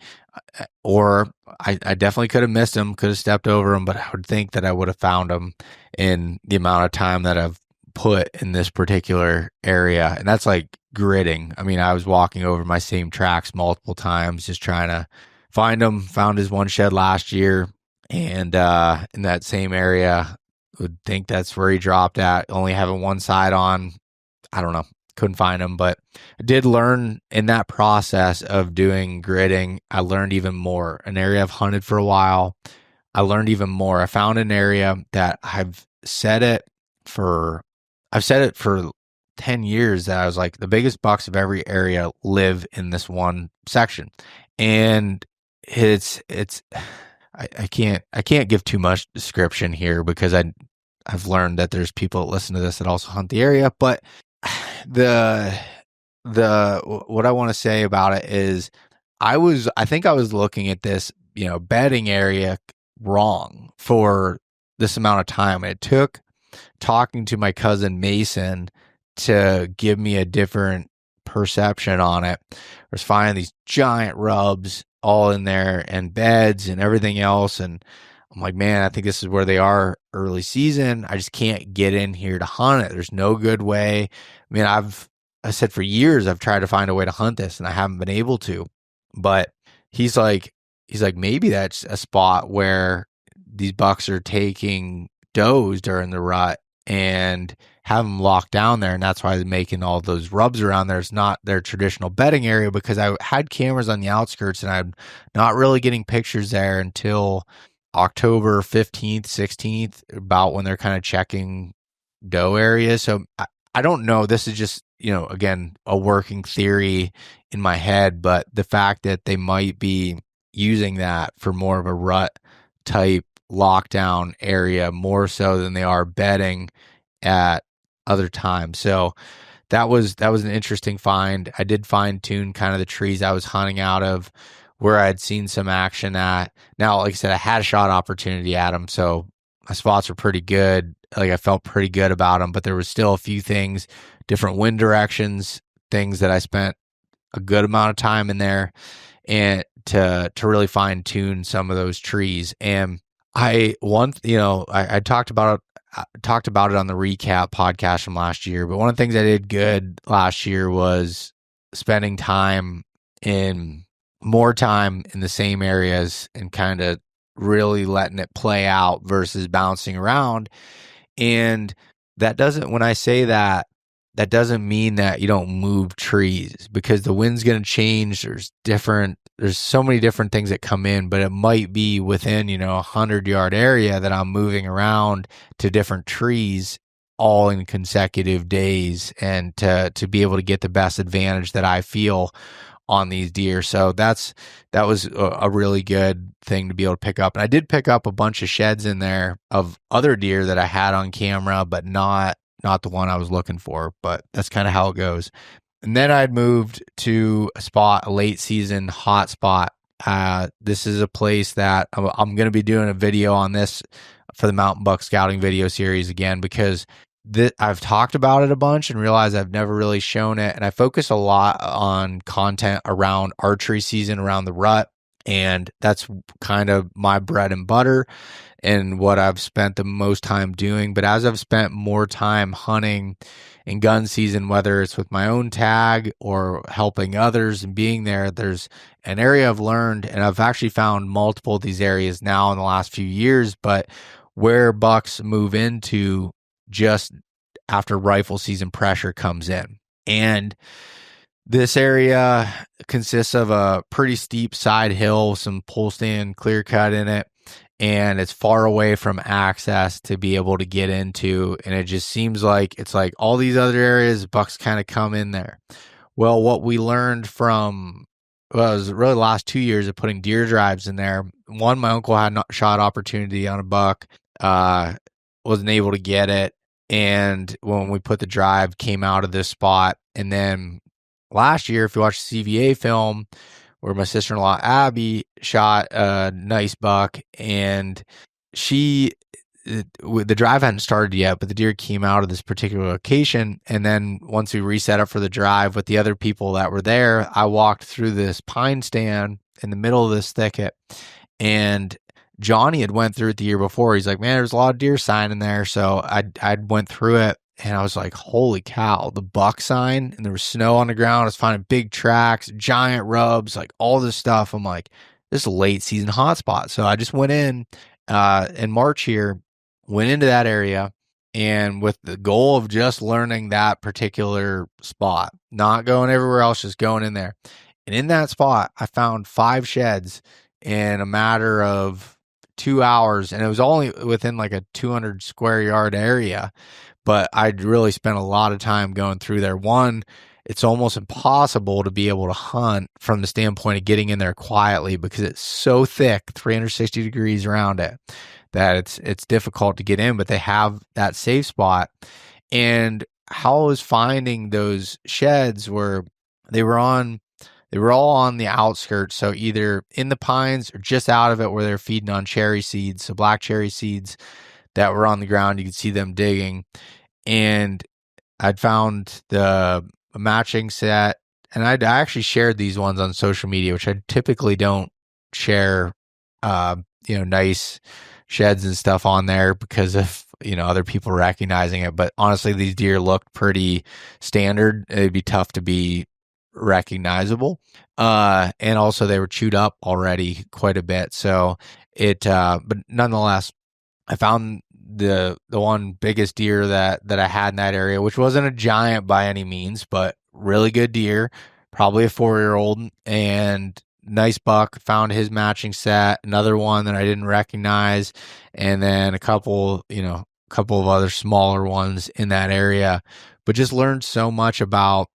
or I definitely could have missed him, could have stepped over him, but I would think that I would have found him in the amount of time that I've put in this particular area. And that's like gridding. I mean, I was walking over my same tracks multiple times, just trying to find him. Found his one shed last year, and in that same area, would think that's where he dropped at, only having one side on. I don't know. Couldn't find him, but I did learn in that process of doing gridding. I learned even more. An area I've hunted for a while, I learned even more. I found an area that I've said it for 10 years, that I was like, the biggest bucks of every area live in this one section. And I can't give too much description here because I've learned that there's people that listen to this that also hunt the area. But what I want to say about it is I think I was looking at this, bedding area wrong for this amount of time. It took talking to my cousin Mason to give me a different perception on it. I was finding these giant rubs all in there and beds and everything else. And I'm like, man, I think this is where they are early season. I just can't get in here to hunt it. There's no good way. I mean, I said for years, I've tried to find a way to hunt this and I haven't been able to. But he's like, maybe that's a spot where these bucks are taking does during the rut and have them locked down there. And that's why they're making all those rubs around there. It's not their traditional bedding area, because I had cameras on the outskirts and I'm not really getting pictures there until October 15th, 16th, about when they're kind of checking doe areas. So I don't know. This is just, again, a working theory in my head, but the fact that they might be using that for more of a rut type lockdown area more so than they are bedding at other times. So that was an interesting find. I did fine tune kind of the trees I was hunting out of where I'd seen some action at. Now, like I said, I had a shot opportunity at them, so my spots were pretty good. Like I felt pretty good about them, but there was still a few things, different wind directions, things that I spent a good amount of time in there and to really fine tune some of those trees. And I talked about it on the recap podcast from last year, but one of the things I did good last year was spending more time in the same areas and kind of really letting it play out versus bouncing around. And when I say that, that doesn't mean that you don't move trees, because the wind's going to change. There's so many different things that come in, but it might be within, 100-yard area that I'm moving around to different trees all in consecutive days, and to be able to get the best advantage that I feel on these deer. So that was a really good thing to be able to pick up. And I did pick up a bunch of sheds in there of other deer that I had on camera, but not the one I was looking for. But that's kind of how it goes. And then I'd moved to a late season hotspot. This is a place that I'm going to be doing a video on this for the Mountain Buck Scouting video series again, because I've talked about it a bunch and realized I've never really shown it. And I focus a lot on content around archery season, around the rut. And that's kind of my bread and butter and what I've spent the most time doing. But as I've spent more time hunting in gun season, whether it's with my own tag or helping others and being there, there's an area I've learned, and I've actually found multiple of these areas now in the last few years, but where bucks move into just after rifle season pressure comes in. And this area consists of a pretty steep side hill, some pole stand clear cut in it, and it's far away from access to be able to get into. And it just seems like it's like all these other areas, bucks kind of come in there. Well, what we learned it was really the last 2 years of putting deer drives in there. One, my uncle had a shot opportunity on a buck, wasn't able to get it. And when we put the drive, came out of this spot. And then last year, if you watch the CVA film, where my sister-in-law Abby shot a nice buck, and the drive hadn't started yet, but the deer came out of this particular location. And then once we reset up for the drive with the other people that were there, I walked through this pine stand in the middle of this thicket, and Johnny had went through it the year before. He's like, man, there's a lot of deer sign in there. So I went through it, and I was like, holy cow, the buck sign, and there was snow on the ground. I was finding big tracks, giant rubs, like all this stuff. I'm like, this is a late season hotspot. So I just went in March here, went into that area, and with the goal of just learning that particular spot, not going everywhere else, just going in there. And in that spot, I found 5 sheds in a matter of 2 hours, and it was only within like a 200 square yard area, but I'd really spent a lot of time going through there. One, it's almost impossible to be able to hunt from the standpoint of getting in there quietly, because it's so thick, 360 degrees around it, that it's difficult to get in, but they have that safe spot. And how I was finding those sheds were they were all on the outskirts, so either in the pines or just out of it where they're feeding on cherry seeds, so black cherry seeds that were on the ground. You could see them digging. And I'd found the matching set, and I actually shared these ones on social media, which I typically don't share, nice sheds and stuff on there because of, other people recognizing it. But honestly, these deer looked pretty standard. It'd be tough to be recognizable. And also they were chewed up already quite a bit. So but nonetheless, I found the one biggest deer that I had in that area, which wasn't a giant by any means, but really good deer, probably a 4-year-old, and nice buck. Found his matching set, another one that I didn't recognize, and then a couple, couple of other smaller ones in that area, but just learned so much about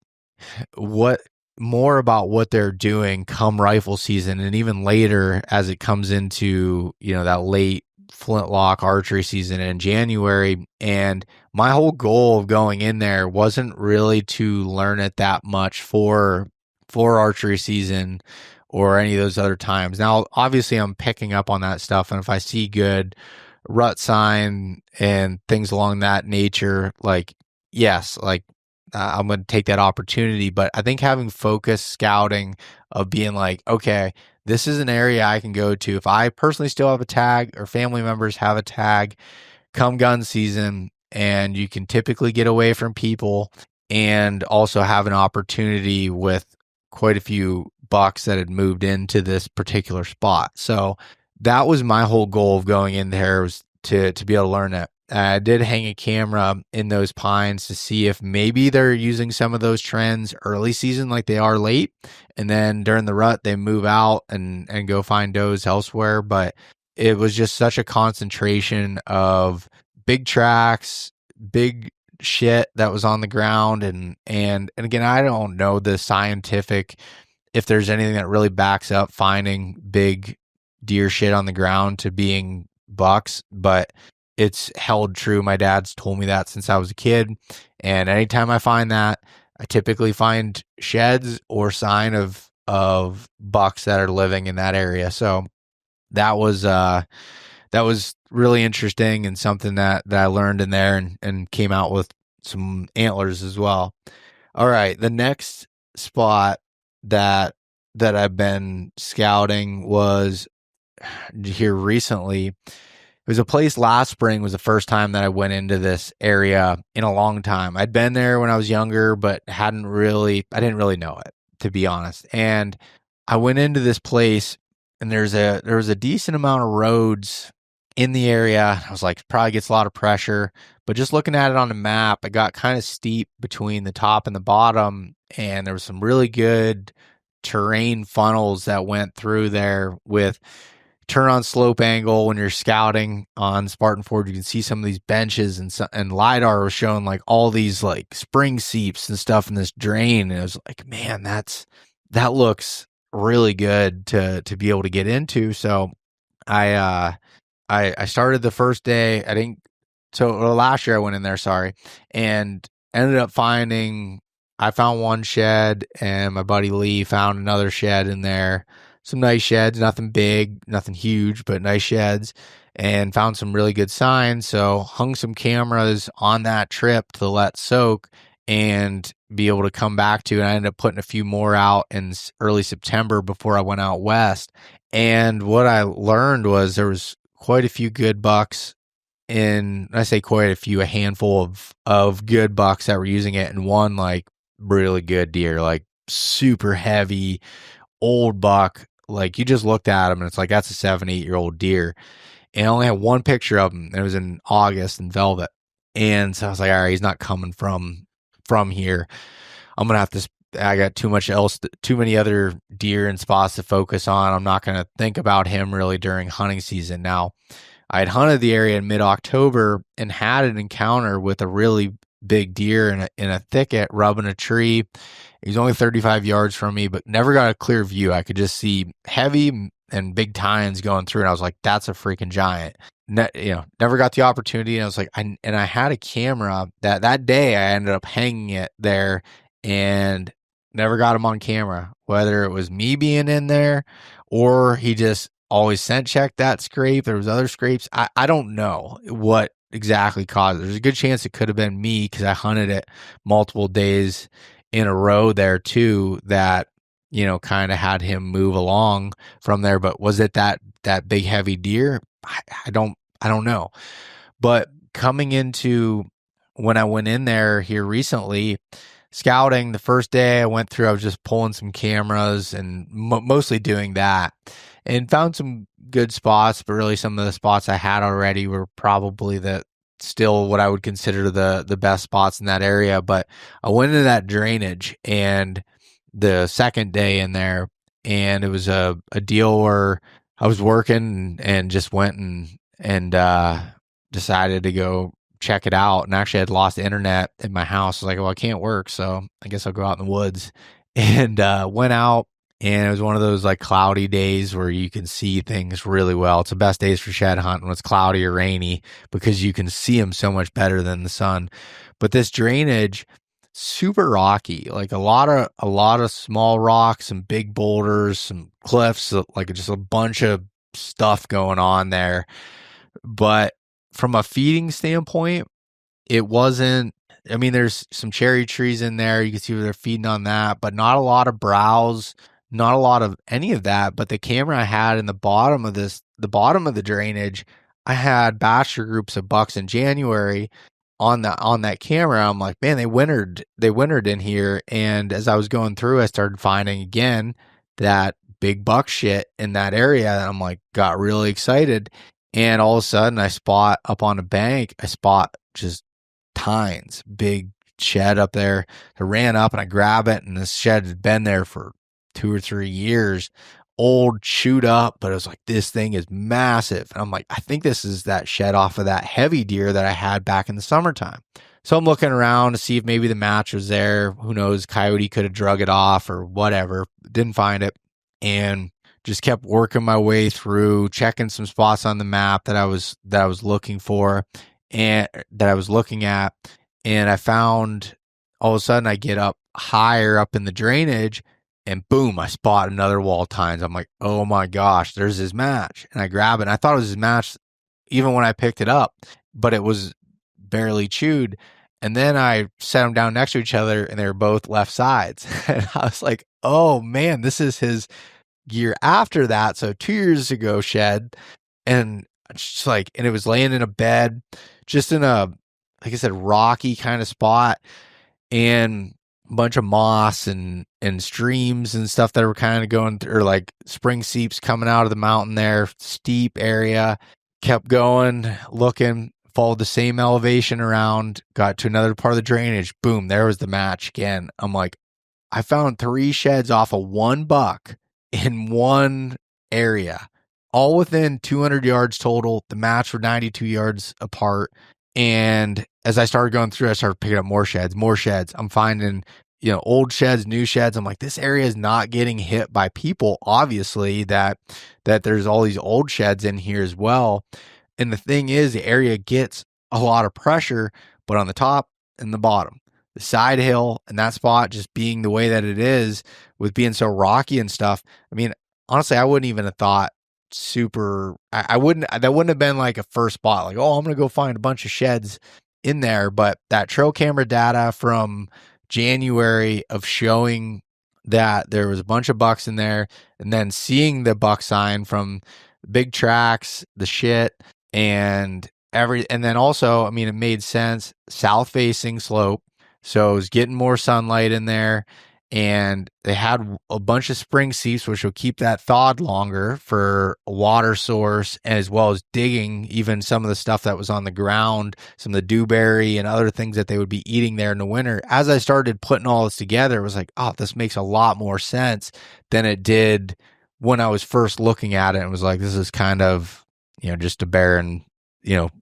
what what they're doing come rifle season, and even later as it comes into, that late flintlock archery season in January. And my whole goal of going in there wasn't really to learn it that much for archery season or any of those other times. Now, obviously I'm picking up on that stuff, and if I see good rut sign and things along that nature, like, yes, like, I'm going to take that opportunity. But I think having focused scouting of being like, okay, this is an area I can go to. If I personally still have a tag or family members have a tag, come gun season, and you can typically get away from people and also have an opportunity with quite a few bucks that had moved into this particular spot. So that was my whole goal of going in there, was to be able to learn it. I did hang a camera in those pines to see if maybe they're using some of those trends early season like they are late, and then during the rut they move out and go find does elsewhere. But it was just such a concentration of big tracks, big shit that was on the ground, and again, I don't know the scientific, if there's anything that really backs up finding big deer shit on the ground to being bucks, but it's held true. My dad's told me that since I was a kid. And anytime I find that, I typically find sheds or sign of bucks that are living in that area. So that was really interesting, and something that I learned in there, and came out with some antlers as well. All right. The next spot that I've been scouting was here recently. It was a place last spring, was the first time that I went into this area in a long time. I'd been there when I was younger, but I didn't really know it, to be honest. And I went into this place, and there was a decent amount of roads in the area. I was like, probably gets a lot of pressure, but just looking at it on the map, it got kind of steep between the top and the bottom. And there was some really good terrain funnels that went through there with turn on slope angle. When you're scouting on Spartan Forge, you can see some of these benches, and LiDAR was showing like all these like spring seeps and stuff in this drain. And it was like, man, that looks really good to be able to get into. So I started the first day. Last year I went in there, and ended up I found one shed, and my buddy Lee found another shed in there. Some nice sheds, nothing big, nothing huge, but nice sheds, and found some really good signs. So hung some cameras on that trip to let soak and be able to come back to. And I ended up putting a few more out in early September before I went out west. And what I learned was there was quite a few good bucks I say quite a few, a handful of good bucks that were using it, and one like really good deer, like super heavy old buck. Like, you just looked at him and it's like, that's a 7-8-year-old deer. And I only had one picture of him, and it was in August in velvet. And so I was like, all right, he's not coming from here. I'm going to have to, I got too many other deer and spots to focus on. I'm not going to think about him really during hunting season. Now, I had hunted the area in mid-October and had an encounter with a really big deer in a thicket rubbing a tree. He's only 35 yards from me, but never got a clear view. I could just see heavy and big tines going through, and I was like, that's a freaking giant. Never got the opportunity. And I was like, I had a camera that day. I ended up hanging it there and never got him on camera, whether it was me being in there or he just always scent checked that scrape. There was other scrapes. I don't know what exactly caused it. There's a good chance it could have been me, because I hunted it multiple days in a row there too, that, kind of had him move along from there. But was it that big heavy deer? I don't know. But coming into when I went in there here recently, scouting the first day I went through, I was just pulling some cameras and mostly doing that, and found some good spots. But really, some of the spots I had already were probably still what I would consider the best spots in that area. But I went into that drainage, and the second day in there, and it was a deal where I was working and just went and decided to go check it out. And actually, I had lost internet in my house. I was like, well, I can't work, so I guess I'll go out in the woods. And went out, and it was one of those like cloudy days where you can see things really well. It's the best days for shed hunting when it's cloudy or rainy because you can see them so much better than the sun. But this drainage, super rocky, like a lot of small rocks, some big boulders, some cliffs, like just a bunch of stuff going on there. But from a feeding standpoint, it wasn't, I mean, there's some cherry trees in there. You can see where they're feeding on that, but not a lot of browse, not a lot of any of that. But the camera I had in the bottom of the drainage, I had bachelor groups of bucks in January on that camera. I'm like, man, they wintered in here. And as I was going through, I started finding again that big buck shit in that area. And I'm like, got really excited. And all of a sudden I spot up on a bank, just tines, big shed up there. I ran up and I grab it, and this shed had been there for 2 or 3 years, old, chewed up, but it was like, this thing is massive. And I'm like, I think this is that shed off of that heavy deer that I had back in the summertime. So I'm looking around to see if maybe the match was there. Who knows? Coyote could have drug it off or whatever. Didn't find it. And just kept working my way through, checking some spots on the map that I was looking for and that I was looking at. And I found, all of a sudden I get up higher up in the drainage, and boom, I spot another wall tines. I'm like, oh my gosh, there's his match. And I grab it. And I thought it was his match even when I picked it up, but it was barely chewed. And then I set them down next to each other, and they were both left sides. And I was like, oh man, this is his year after that. So 2 years ago shed. And just like, and it was laying in a bed, just in a, like I said, rocky kind of spot, and a bunch of moss and streams and stuff that were kind of going through, or like spring seeps coming out of the mountain there, steep area. Kept going, looking, followed the same elevation around, got to another part of the drainage. Boom, there was the match again. I'm like, I found 3 sheds off of one buck in one area, all within 200 yards total. The match were 92 yards apart. And as I started going through, I started picking up more sheds. I'm finding, old sheds, new sheds. I'm like, this area is not getting hit by people. Obviously that there's all these old sheds in here as well. And the thing is, the area gets a lot of pressure, but on the top and the bottom, the side hill and that spot just being the way that it is, with being so rocky and stuff. I mean, honestly, I wouldn't even have thought that wouldn't have been like a first spot, like, oh, I'm going to go find a bunch of sheds in there. But that trail camera data from January of showing that there was a bunch of bucks in there, and then seeing the buck sign from big tracks, the shit, and then also, I mean, it made sense, south facing slope. So it was getting more sunlight in there, and they had a bunch of spring seeps, which will keep that thawed longer for a water source, as well as digging even some of the stuff that was on the ground, some of the dewberry and other things that they would be eating there in the winter. As I started putting all this together, it was like, oh, this makes a lot more sense than it did when I was first looking at it. It was like, this is kind of, just a barren,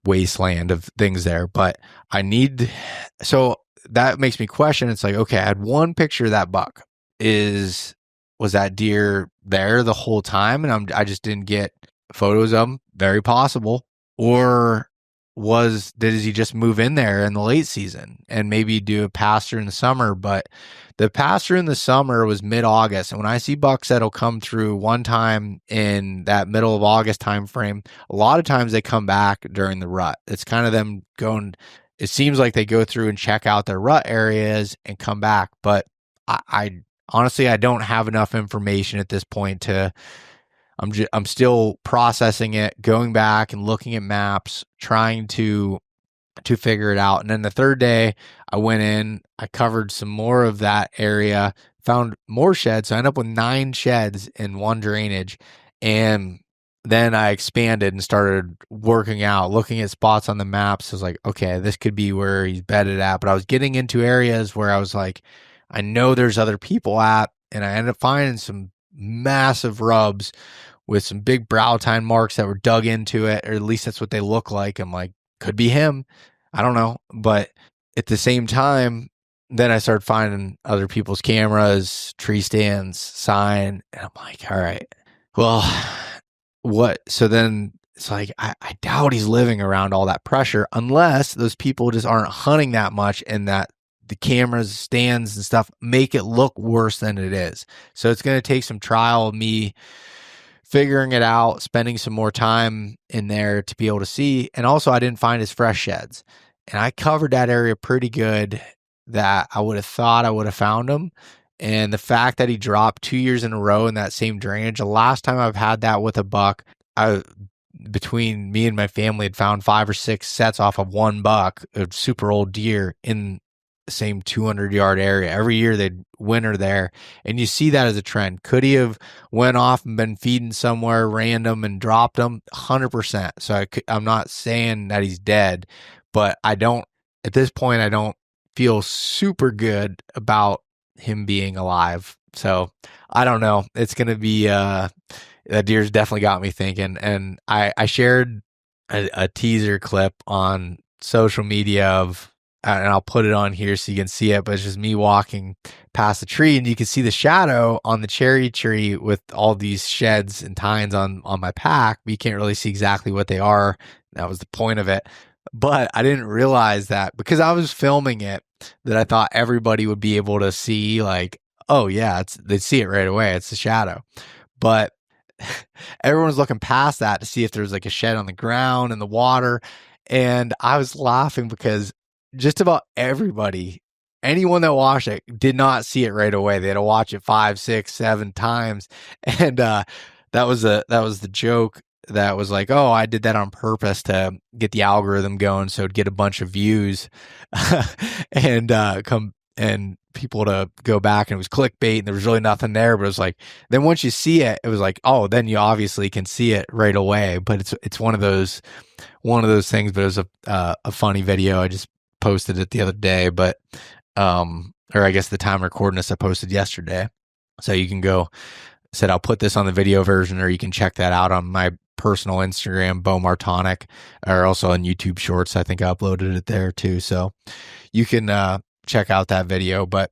wasteland of things there. But so that makes me question. It's like, okay, I had one picture of that buck. Was that deer there the whole time, and I just didn't get photos of him? Very possible. Or did he just move in there in the late season and maybe do a pasture in the summer? But the pasture in the summer was mid-August, and when I see bucks that'll come through one time in that middle of August time frame, a lot of times they come back during the rut. It's kind of them going. It seems like they go through and check out their rut areas and come back. But I honestly, I don't have enough information at this point I'm still processing it, going back and looking at maps, trying to figure it out. And then the third day I went in, I covered some more of that area, found more sheds. So I ended up with 9 sheds in one drainage. And then I expanded and started working out, looking at spots on the maps. I was like, okay, this could be where he's bedded at. But I was getting into areas where I was like, I know there's other people at, and I ended up finding some massive rubs with some big brow tine marks that were dug into it, or at least that's what they look like. I'm like, could be him. I don't know. But at the same time, then I started finding other people's cameras, tree stands, sign, and I'm like, all right, well, what? So then it's like, I doubt he's living around all that pressure unless those people just aren't hunting that much and that the cameras, stands, and stuff make it look worse than it is. So it's going to take some trial of me figuring it out, spending some more time in there to be able to see. And also, I didn't find his fresh sheds. And I covered that area pretty good that I would have thought I would have found him. And the fact that he dropped 2 years in a row in that same drainage, the last time I've had that with a buck, between me and my family had found 5 or 6 sets off of one buck, a super old deer in the same 200-yard area. Every year they'd winter there. And you see that as a trend. Could he have went off and been feeding somewhere random and dropped them? 100%. So I'm not saying that he's dead, but at this point, I don't feel super good about him being alive. So I don't know. It's going to be, that deer's definitely got me thinking. And I shared a teaser clip on social media of, and I'll put it on here so you can see it, but it's just me walking past the tree and you can see the shadow on the cherry tree with all these sheds and tines on my pack, but you can't really see exactly what they are. That was the point of it. But I didn't realize that because I was filming it, that I thought everybody would be able to see, like, oh yeah, they'd see it right away. It's the shadow. But everyone's looking past that to see if there's like a shed on the ground in the water. And I was laughing because just about everybody, anyone that watched it, did not see it right away. They had to watch it 5, 6, 7 times. And that was the joke. That was like, oh, I did that on purpose to get the algorithm going so it'd get a bunch of views and people to go back, and it was clickbait and there was really nothing there. But it was like, then once you see it, it was like, oh, then you obviously can see it right away. But it's one of those things. But it was a funny video. I just posted it the other day, but or I guess the time recording this, I posted yesterday. So you can go, said I'll put this on the video version, or you can check that out on my personal Instagram, Bo Martonic, or also on YouTube Shorts. I think I uploaded it there too. So you can check out that video, but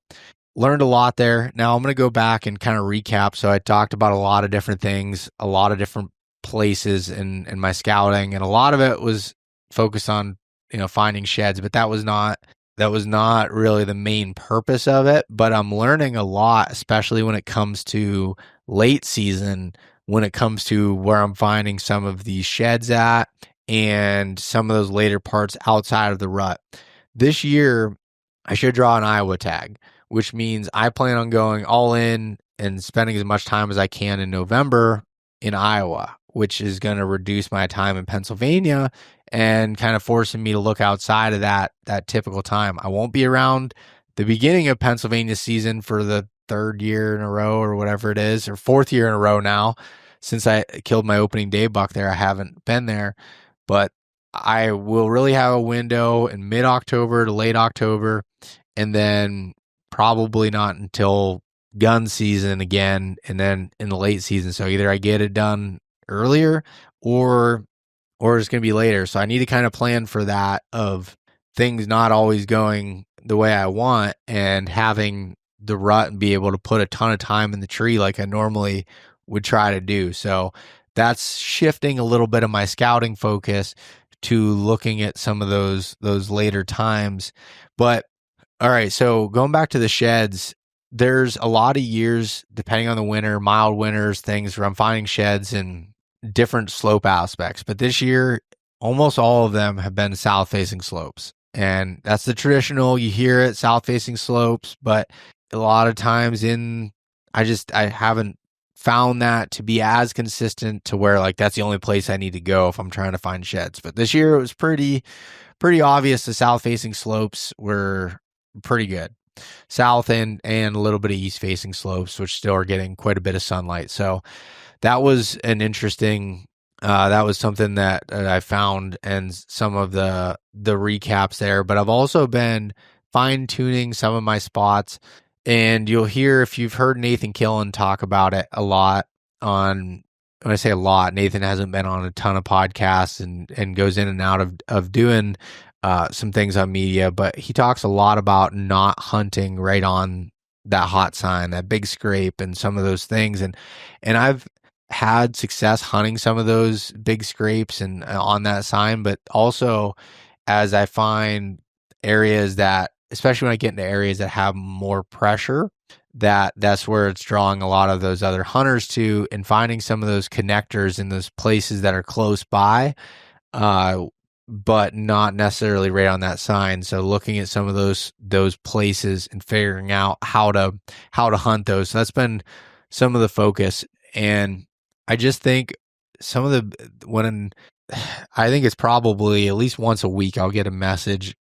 learned a lot there. Now I'm going to go back and kind of recap. So I talked about a lot of different things, a lot of different places in my scouting, and a lot of it was focused on, finding sheds, but that was not really the main purpose of it. But I'm learning a lot, especially when it comes to late season, when it comes to where I'm finding some of these sheds at and some of those later parts outside of the rut. This year, I should draw an Iowa tag, which means I plan on going all in and spending as much time as I can in November in Iowa, which is going to reduce my time in Pennsylvania and kind of forcing me to look outside of that typical time. I won't be around the beginning of Pennsylvania season for the 3rd year in a row or whatever it is, or 4th year in a row now. Since I killed my opening day buck there, I haven't been there, but I will really have a window in mid-October to late October, and then probably not until gun season again, and then in the late season. So either I get it done earlier or it's going to be later. So I need to kind of plan for that, of things not always going the way I want and having the rut and be able to put a ton of time in the tree like I normally would try to do. So that's shifting a little bit of my scouting focus to looking at some of those later times. But all right, so going back to the sheds, there's a lot of years, depending on the winter, mild winters, things where I'm finding sheds in different slope aspects. But this year, almost all of them have been south-facing slopes. And that's the traditional, you hear it, south-facing slopes, but a lot of times I haven't found that to be as consistent to where like that's the only place I need to go if I'm trying to find sheds. But this year it was pretty obvious the south-facing slopes were pretty good. South and a little bit of east-facing slopes, which still are getting quite a bit of sunlight. So that was an interesting, that was something that I found, and some of the recaps there. But I've also been fine-tuning some of my spots, and you'll hear, if you've heard Nathan Killen talk about it a lot when I say a lot, Nathan hasn't been on a ton of podcasts and goes in and out of doing some things on media, but he talks a lot about not hunting right on that hot sign, that big scrape, and some of those things. And I've had success hunting some of those big scrapes and on that sign, but also as I find areas that, especially when I get into areas that have more pressure, that's where it's drawing a lot of those other hunters to, and finding some of those connectors in those places that are close by, but not necessarily right on that sign. So looking at some of those places and figuring out how to hunt those. So that's been some of the focus. And I just think I think it's probably at least once a week I'll get a message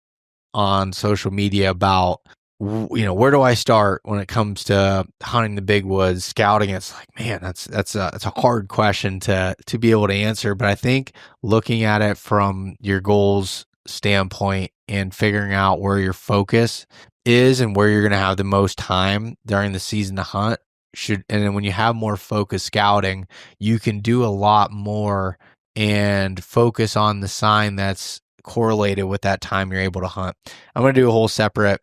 on social media about, where do I start when it comes to hunting the big woods, scouting. It's like, man, that's a hard question to be able to answer. But I think looking at it from your goals standpoint and figuring out where your focus is and where you're going to have the most time during the season to hunt and then when you have more focused scouting, you can do a lot more and focus on the sign that's correlated with that time you're able to hunt. I'm going to do a whole separate,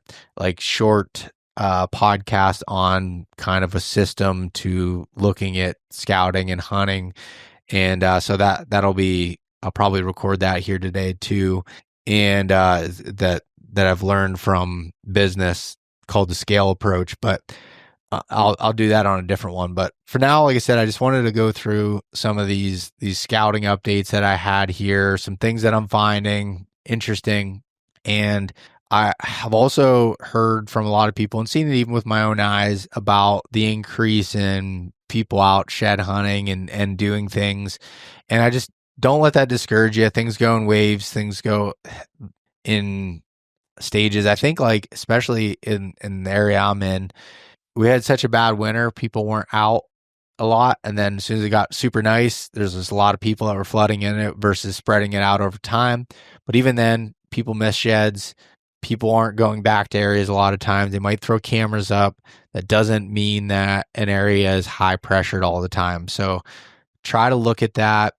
short podcast on kind of a system to looking at scouting and hunting. And so that'll be, I'll probably record that here today too. And that I've learned from business called the scale approach, but I'll do that on a different one. But for now, like I said, I just wanted to go through some of these scouting updates that I had here, some things that I'm finding interesting. And I have also heard from a lot of people and seen it even with my own eyes about the increase in people out shed hunting and doing things. And I just don't let that discourage you. Things go in waves, things go in stages. I think especially in the area I'm in, we had such a bad winter, people weren't out a lot. And then as soon as it got super nice, there's just a lot of people that were flooding in it versus spreading it out over time. But even then, people miss sheds. People aren't going back to areas a lot of times. They might throw cameras up. That doesn't mean that an area is high pressured all the time. So try to look at that,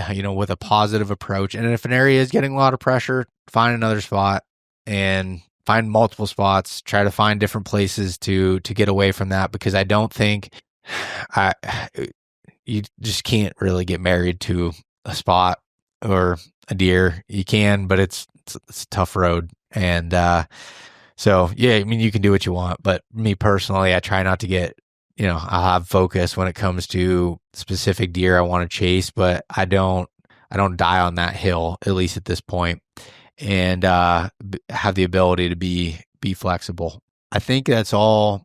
with a positive approach. And if an area is getting a lot of pressure, find another spot and find multiple spots, try to find different places to get away from that, because I don't think you just can't really get married to a spot or a deer. You can, but it's a tough road. And so, yeah, I mean, you can do what you want, but me personally, I try not to get, I'll have focus when it comes to specific deer I want to chase, but I don't die on that hill, at least at this point, and have the ability to be flexible. I think that's all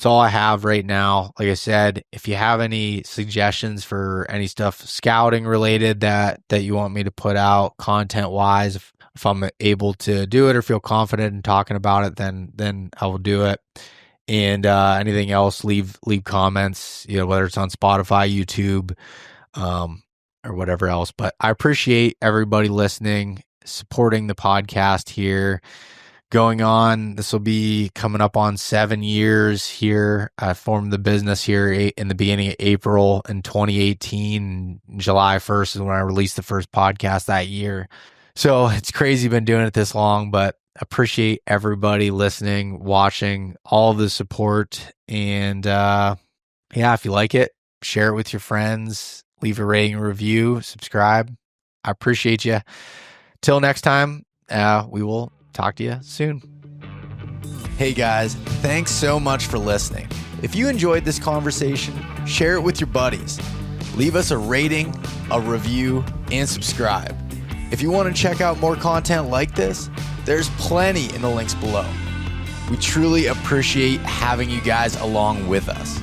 I have right now. Like I said, if you have any suggestions for any stuff scouting related that you want me to put out content wise, if I'm able to do it or feel confident in talking about it, then I will do it. And anything else, leave comments, whether it's on Spotify, YouTube, or whatever else. But I appreciate everybody listening, supporting the podcast here. Going on, this will be coming up on 7 years here. I formed the business here in the beginning of April in 2018. July 1st is when I released the first podcast that year. So it's crazy been doing it this long, but appreciate everybody listening, watching, all the support. And if you like it, share it with your friends, leave a rating and review, subscribe. I appreciate you. Till next time, we will talk to you soon. Hey guys, thanks so much for listening. If you enjoyed this conversation, share it with your buddies. Leave us a rating, a review, and subscribe. If you want to check out more content like this, there's plenty in the links below. We truly appreciate having you guys along with us.